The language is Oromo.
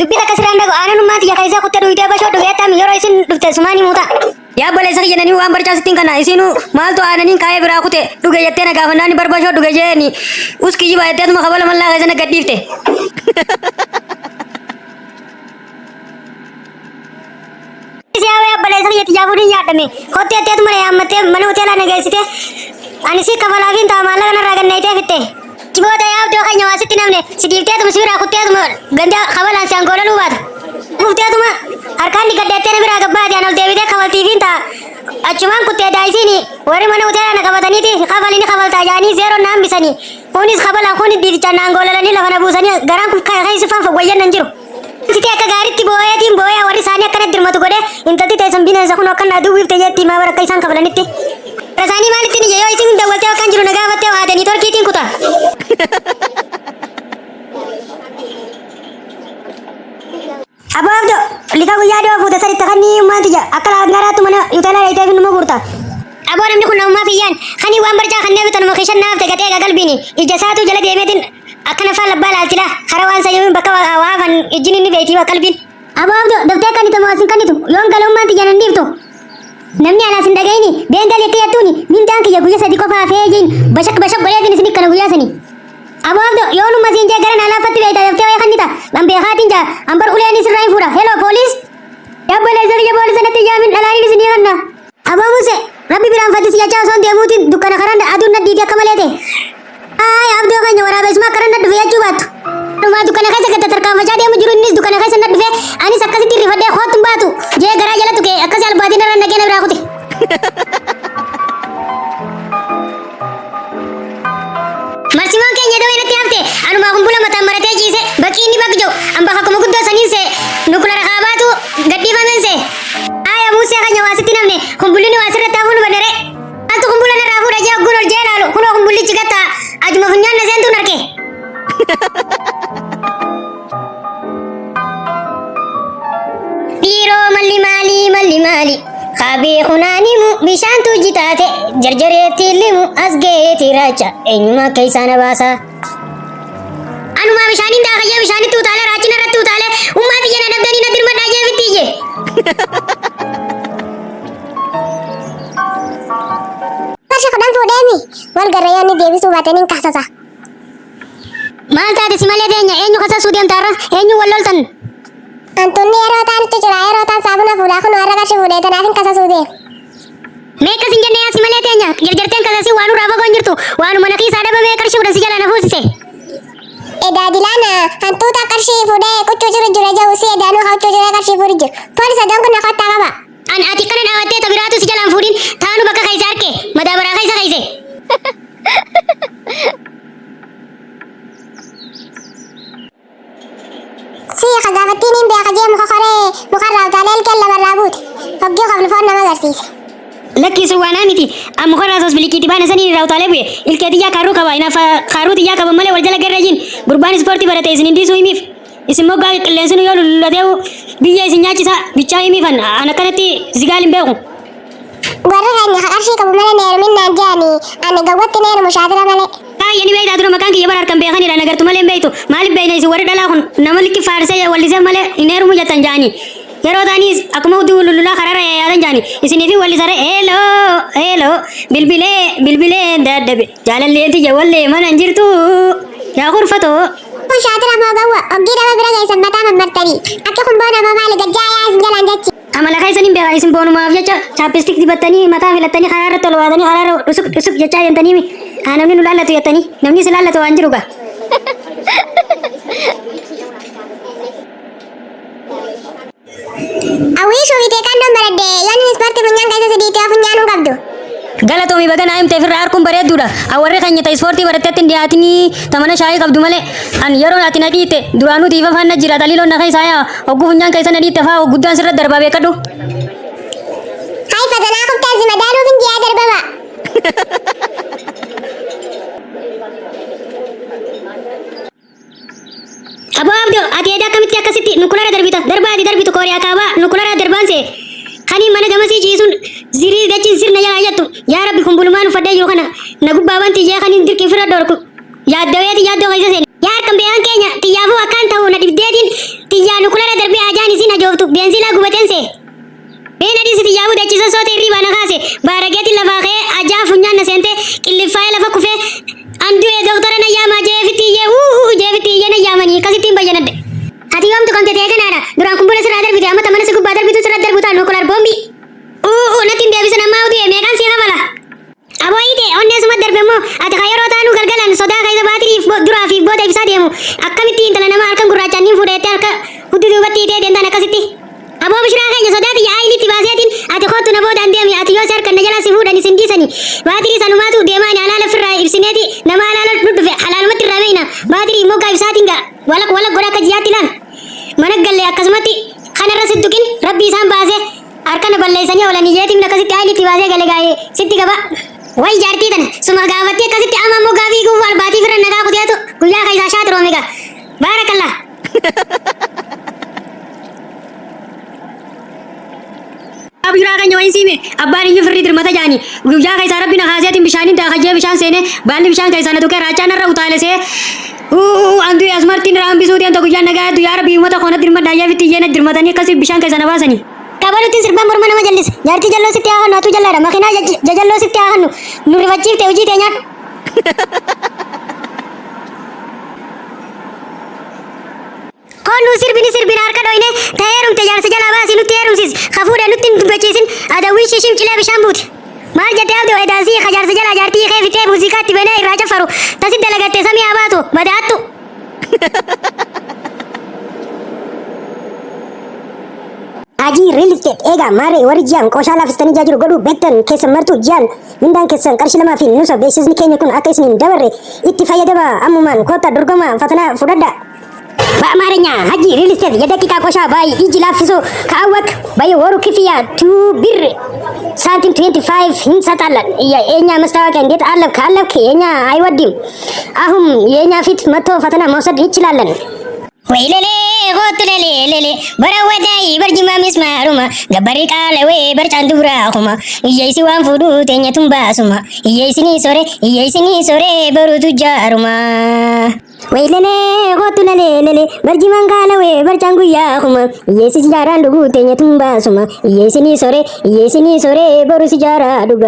dubbi takka siraan dhagu aanan ummaati ya kaisa kutte duwite basho dhugeetam yeroo isin dhufte sumaani muuta yaa boleessa kiyyananii waan barchaa sittiin kana isinu maaltu aananiin kaayee biraa kute dhuge jettee na gaafannaan barbashoo dhuge jeeni uski jiba jetteetuma kabala mallaa keessana gadhiifte boleessa kiyyatti jaafuudhin yaadhame kottee jetteetuma na yaammattee mana hoteelaa na geessite ani si kafalaafiin ta'a maallaqa narraa ganneeytee fitte jiboota yaabdoo keenya waa sitti namne si dhiifteetuma si biraa kutteetuma ganda kabalaan si angoola luubaata mufteetuma harkaan ni gaddeettee na biraa gabbaati an ol deebitee kafaltiifiin ta'a achumaan kuttee daayisiini warri mana hoteelaa na qabataniiti kafalini kafaltaa jaanii zeeroo na hambisanii kunis kabalaan kun diidichaan na angoolalanii lafa na buusanii garaan kun kaysifaan fawwayyan nan jiru siti akka gaariitti boo'eetiin boo'ee warri isaanii akkana dirmatu godhe intalti teessan bineensa kun akka naa duwwiifte jetti maa bara akka isaan kafalanitti rasaanii maalitti ni yoo isin dawwaltee akkan jiru na gaafattee haadanii torkiitiin kuta ababdo lika guyyaa dhiyoo fuute saditta kan ni ummaanti jira akka laagnaaraattu mana yuuteelaa dheeytee fi numa guurta aboo namni kun namummaa fiyyaan kanii waan barcaa kannee bitanuma kishan naafte gatee gagalbiini ija isaatu jala deemeetiin akkana faan labbaa laalchila kara waan sayyumin bakka waafan ijjin inni beetii waa qalbiin ababdo daftee kanitu moosin kanitu yoon gala ummaanti janan dhiiftu namni anaas hin dhagayini beengalee kiyyattuuni mindaan kiyya guyya sadi qofaa feejiin bashak godheetiin isin ikkana guyyaa sanii ababdo yoon umma siin jee gara naalaafatti beeyta daftee wayya kannita an beekaatiin jaa an bar uleen isirraa hin fuudha heloo pooliis yabboleessa kiyya poolisanatti yaamin dhalaaniin isin hiikanna aboo muse rabbi biraan faddisi jechaa osoon deemuutiin dukkana karan aduun naddiiti akka malee ta'e ay abdoo keenya waraabessumaa karan nadhufe jechuu baattu dhumaa dukkana keessa gadda tarkaanfachaa deemu jiru innis dukkana keessa nadhufe anis akkasitti rifadhee hootun baatu jee garaa jala tuke akkasi albaatiin irra nagee na biraa kute marsimaan keenya dawee natti hafte anumaa kumbula mataan maratee ciise bakki inni bakki jiru an bakka kuma guddoo saniin see nukula rakaa baatu gadhiifameen see aya muusee keenya waa sitti namne kumbulli waa sirratti hafuu nu badare altu kumbula narraa fuudha jee ogguun ol jee laalu kunoo kumbullichi gattaa ajuma funyaan na seentuun arge dhiiroo malli maali Kabii kunaanimu bishaantu jitaate jarjareetti limu as geeti racha eenyuma keessaana baasa. Anuma bishaaniin daakayee bishaanitti utaalee raachina irratti utaalee ummaati jena dabdanii na dirmadhaa jeefitti ije. Harsha kudhan fuudheemi wal garrayyoonni deebisuu baataniin kaasasa. Maal taate si malee teenya eenyu kasasuu deemtaarra eenyu wal loltan. Antuunni yeroo taanitti jira yeroo taan saabuna fuudhaa kun warra qarshii fuudhee tanaafin kasasuu deemu. Meeqa sin jenne yaasi malee teenya jarjarteen kasasii waan urraa fagoon jirtu waanuma na kiisaa dhabamee qarshii fudhan si jala na fuusise. Edaa dilaana hantuuta qarshii fuudhee kuchuu jiru jira jahu si edaanuu hawchuu jira qarshii fuudhi jiru. Poolisa doon kun na kottaa qaba. An ati kana dhaabattee tabiraatu si jalaan fuudhin taanu bakka keessa arke madaabaraa keessa keesse. Siya kagafatiin hin beeka jee muka koree mukarraa utaalee ilkeen lamarraa buute hoggii qabnu foon nama agarsiisa. Lakkisu waanaa miti amma korraa sos bilikiiti baana sanii irraa utaalee bu'e ilkee xiyyaa kaaruu qaba inaaf kaaruu xiyyaa qaba malee wal jala garra jiin gurbaan ispoortii barate isin hindisuu himiif isin moggaa qilleensinu yoo lullatee biyya isin nyaachisa bichaa himiifan an akkanatti sigaal hin beeku. Warra keenya qarshii qabu malee neeruminnaan je'anii ani gawwatti neerumu shaatira malee. Yani beektaa dura maqaan kiyya bararkan beekanidha nagartu malee hin beektu maaliif beekna isin warri dhalaa kun nama likki faarsee wallisee malee hin heerumu jettan jaanii yeroo ta'anis akkuma hudduu lullulaa karaarra yaatan jaanii isinii fi wallisarra heeloo bilbilee daddabe jaalalleenti jawallee mana hin jirtu yaa kurfatoo. Kun shaatira moo gawwa oggii dhaba bira geessan mataa mammartanii akka kun boona moo maali gajjaayaa isin jalaan jechi. Amala keessan hin beeka isin boonumaaf jecha chaappistik dibattanii mataa filattanii karaarratti ol baatanii karaarra dhusuk jechaa deemtanii namni nu laallatu jettanii namni si laallatu waan jiru gaa. Awwiishuu fi teeqannoon baradde yoonni ispoortii funyaan keessa sidiitee funyaanuu qabdu. Galatoomii baga naa himteef irraa harkuun bareedduudha. Warri keenya ta'e ispoortii baratteetti hin dhiyaatinii tamana shaayii qabdu malee an yeroo ati na dhiitte duraanuu tiifa faana jira taliiloon na keessaa yaa hogguu funyaan keessa na dhiitte fa'aa guddaan sirra darbaa beekadhu. Hayi fatanaa kubtaasi madaaluuf hin jiyaa darbama. Aboo abdoo ati edaa akkamitti akkasitti nukulara darbitu kooriyaa kaabaa nukulara darbaanse kanii mana gamasii ciisuun zirii dachiin sirna jalaa jettu yaa rabbi kun bulumaan uffadhee jiru kana na gubbaa wanti ijee kaniin dirqiin firra dhoorku yaaddaweeti yaaddoo keessa seeni yaa harkan beekan keenya xiyyaafuu akkaan ta'u na dhibdeetiin Xiyyaanu kulara darbee ajaan isin ajooftu beensila gubatense. Been adii siti yaabu dachisa soote irriibaa na kaase baarageeti lafaa kee ajaa funyaan na seente qilliffaa'ee lafa kufee andu'ee doktara na yaamaa jeefittiyyee na yaamanii akkasittiin bayyanadde. Ati yoomtu kamte ta'ee kanaadha duraan kumbula sirraa darbite amma tamana si gubbaa darbitu sirra darbutaan nukular boombi. Natti hin deebisan ammaa utuu meeqaan si hafala. Abooyite onneesuma darbe immoo ati kan yeroo taanu galgalan sodaa keessa baatiriif duraa fi booda ibsaa deemu akkamitti intala nama harkaan gurraachaan niin fuudhettee harka huddu duubatti hiitee deemtan akkasitti. Aboo bishiraa keenya sodaati yaa'ii itti baaseetiin ati kootu na boodaan deemi ati yoo si harkan na jalaa si fuudhan isin dhiisanii baatirii sanumaatu deemaan alaala ofirraa ibsineeti nama alaala dhudhufe halaalumatti irraa beeyna baatirii moggaa ibsaatiin gaa wala godha akka jiyaatti laan mana gallee akkasumatti kanarra sittuqin rabbi isaan baasee harkana balleessanii oolanii jeetiin akkasitti yaa'ii itti baasee gale gaa'ee sitti gaba. Way jaartii tana suma gaafattee akkasitti amma immoo gaafii guufu albaatii firra nagaa kuteetu guyyaa keessaa shaatiroome gaa baarakallaa. Bishaan kan nyawayin siime abbaan iyyuu firrii dirmata jaani guyyaa keessaa rabbi na kaaseetiin bishaaniin daakajjee bishaan seene baalli bishaan keessaa na tuqee raachaan irra utaalesee antu asmartiin irraa hambisuuti anta guyyaan nagaa yaa rabbi uummata koona dirmadhaayyaa fitti iyyee na dirmatanii akkasii bishaan keessaa na baasanii. Kabaluutiin sirbaan morma nama jallise jaartii jalloo sitti haa hannu atu jallaadha makiinaa jajalloo sitti haa hannu nu rifachiifte hojii teenyaa. Koonu sirbin harka dhoyne ta'eerumte jaarsa jalaa baasii nutti heerumsiis kafuudhe nutti hin dubbachiisin adawwiin shishim cilee bishaan buute. Maal jettee abdii edaasii ka jaarsa jalaa jaartii kee fitee muuziqaatti banee irraa caffaru tasit dalagattee samii haa baatu badaattu. Ajii real estate egaa maarree warri ji'aan qooshaa laafistanii jaa jiru godhuu beektan keessan martuu ji'aan mindaan keessan qarshii lamaa fi nusa beeksisni keenya kun akka isiniin dabarre itti fayyadama ammumaan koota dorgoma fatanaa fudhadha. በአማርኛ ሀጂ ሪል ስቴት የደቂቃ ቆሻ ባይ ኢጅ ላፍሶ ከአወቅ በየወሩ ክፍያ 2 ብር ሳንቲም 25 እንሰጣለን። የኛ መስታወቂያ እንዴት ካለብክ የኛ አይወድም። አሁን የኛ ፊት መጥቶ ፈተና መውሰድ ይችላለን። ወይ ሌሌ ጎት ሌሌ ሌሌ በረወዳይ በርጅማ ሚስማሩማ ገበሪ ቃለ ወይ በርጫን ዱራኹማ እየይሲዋን ፉዱ ቴኘቱን ባሱማ እየይሲኒ ሶሬ በሩቱ ጃሩማ ወይ ሌሌ ጎት ሌሌ ሌሌ በርጅማን ቃለ ወይ በርጫን ጉያኹማ እየይሲስ ጃራን ዱጉ ቴኘቱን ባሱማ እየይሲኒ ሶሬ በሩ ሲጃራ ዱጋ